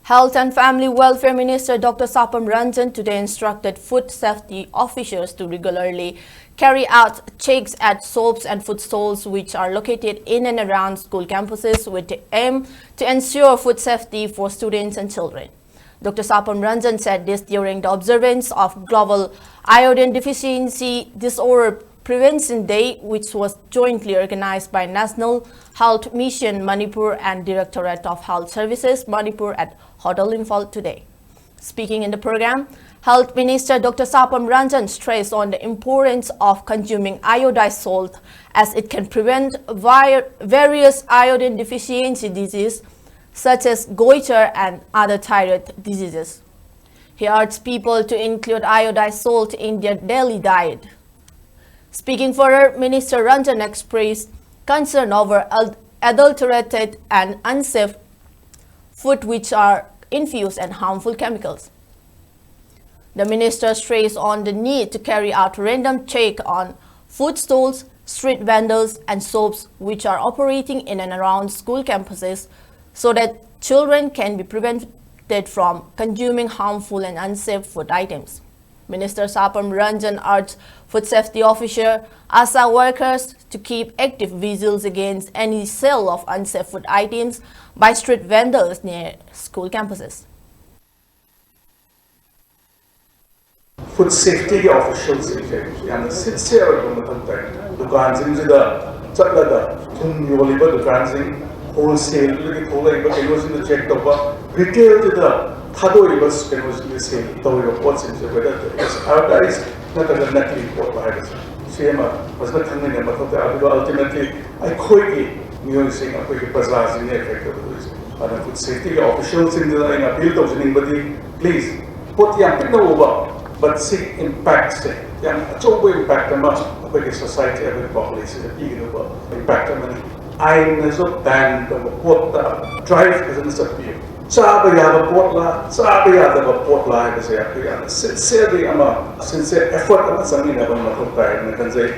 Health and Family Welfare Minister Dr. Sapam Ranjan today instructed food safety officers to regularly carry out checks at shops and food stalls which are located in and around school campuses with the aim to ensure food safety for students and children. Dr. Sapam Ranjan said this during the observance of Global Iodine Deficiency Disorder Prevention Day, which was jointly organized by National Health Mission Manipur and Directorate of Health Services Manipur at Hotel Imphal today. Speaking in the program, Health Minister Dr. Sapam Ranjan stressed on the importance of consuming iodized salt as it can prevent various iodine deficiency diseases such as goiter and other thyroid diseases. He urged people to include iodized salt in their daily diet. Speaking further, Minister Ranjan expressed concern over adulterated and unsafe food which are infused and harmful chemicals. The minister stressed on the need to carry out random check on food stalls, street vendors and shops which are operating in and around school campuses so that children can be prevented from consuming harmful and unsafe food items. Minister Sapam Ranjan urged food safety officer, ASA workers to keep active vigils against any sale of unsafe food items by street vendors near school campuses. Food safety officials in sincere dukans in the chatlada thum yoliba dukans in wholesale in the check retail to the Thado was sale, Toyo pots in the weather. Our guys not a nutty pot virus. Shema was not coming in the ultimately. I quite music a quick bazaars in the effect of the other food safety officials in the line appeal to anybody. Please put young people over, but see impacts. Young impact a much of a society, every population, impact on money. I never banned what drive doesn't appear. Sabi yada potla kasi sincere effort ang sa amin na matutay na kanse